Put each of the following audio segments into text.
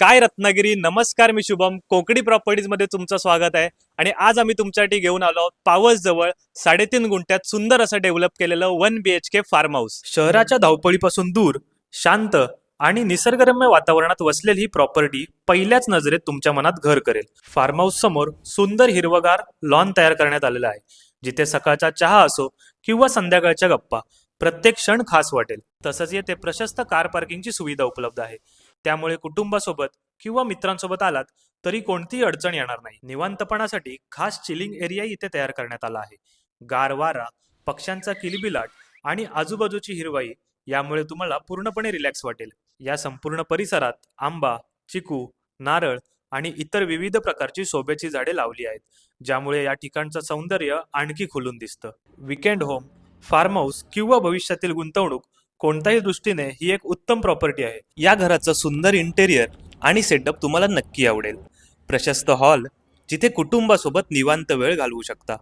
काय रत्नागिरी, नमस्कार. मी शुभम, कोकणी प्रॉपर्टीज मध्ये तुमचं स्वागत आहे. आणि आज आम्ही तुमच्यासाठी घेऊन आलो आहोत पावस जवळ 3.5 गुंठ्यात सुंदर असं डेव्हलप केलेलं 1 BHK फार्म हाऊस. शहराच्या धावपळीपासून दूर, शांत आणि निसर्गरम्य वातावरणात वसलेली ही प्रॉपर्टी पहिल्याच नजरेत तुमच्या मनात घर करेल. फार्म हाऊस समोर सुंदर हिरवगार लॉन तयार करण्यात आलेला आहे, जिथे सकाळचा चहा असो किंवा संध्याकाळच्या गप्पा प्रत्येक क्षण खास वाटेल. तसंच येथे प्रशस्त कार पार्किंगची सुविधा उपलब्ध आहे, त्यामुळे कुटुंबासोबत किंवा मित्रांसोबत आलात तरी कोणतीही अडचण येणार नाही. निवांतपणासाठी खास चिलिंग एरिया इथे तयार करण्यात आला आहे. गार वारा, पक्ष्यांचा किलबिलाट आणि आजूबाजूची हिरवाई यामुळे तुम्हाला पूर्णपणे रिलॅक्स वाटेल. या संपूर्ण परिसरात आंबा, चिकू, नारळ आणि इतर विविध प्रकारची शोभेची झाडे लावली आहेत, ज्यामुळे या ठिकाणचं सौंदर्य आणखी खुलून दिसतं. विकेंड होम, फार्म हाऊस किंवा भविष्यातील गुंतवणूक कोणत्याही दृष्टीने ही एक उत्तम प्रॉपर्टी आहे. या घराचं सुंदर इंटेरियर आणि सेटअप तुम्हाला नक्की आवडेल. प्रशस्त हॉल, जिथे कुटुंबासोबत निवांत वेळ घालवू शकता.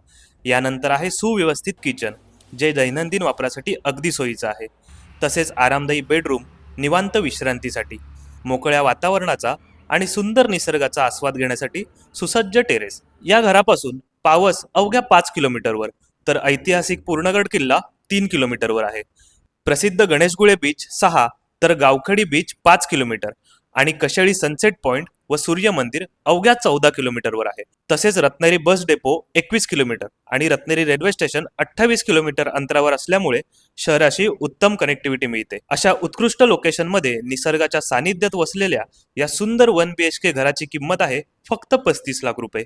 यानंतर आहे सुव्यवस्थित किचन, जे दैनंदिन वापरासाठी अगदी सोयीचं आहे. तसेच आरामदायी बेडरूम, निवांत विश्रांतीसाठी. मोकळ्या वातावरणाचा आणि सुंदर निसर्गाचा आस्वाद घेण्यासाठी सुसज्ज टेरेस. या घरापासून पावस अवघ्या 5 किलोमीटरवर, तर ऐतिहासिक पूर्णगड किल्ला 3 किलोमीटरवर आहे. प्रसिद्ध गणेशगुळे बीच 6, तर गावखडी बीच 5 किलोमीटर आणि कशेळी सनसेट पॉइंट व सूर्य मंदिर अवघ्या 14 किलोमीटरवर आहे. तसेच रत्नागिरी बस डेपो 21 किलोमीटर आणि रत्नागिरी रेल्वे स्टेशन 28 किलोमीटर अंतरावर असल्यामुळे शहराशी उत्तम कनेक्टिव्हिटी मिळते. अशा उत्कृष्ट लोकेशनमध्ये निसर्गाच्या सानिध्यात वसलेल्या या सुंदर 1 BHK घराची किंमत आहे फक्त 35 लाख रुपये.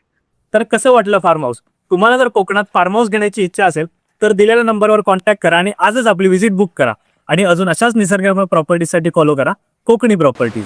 तर कसं वाटलं फार्म हाऊस? तुम्हाला जर कोकणात फार्म हाऊस घेण्याची इच्छा असेल तर दिलेल्या नंबरवर कॉन्टॅक्ट करा आणि आजच आपली व्हिजिट बुक करा. आणि अजून अशाच निसर्गरम्य प्रॉपर्टीसाठी फॉलो करा कोकणी प्रॉपर्टीज.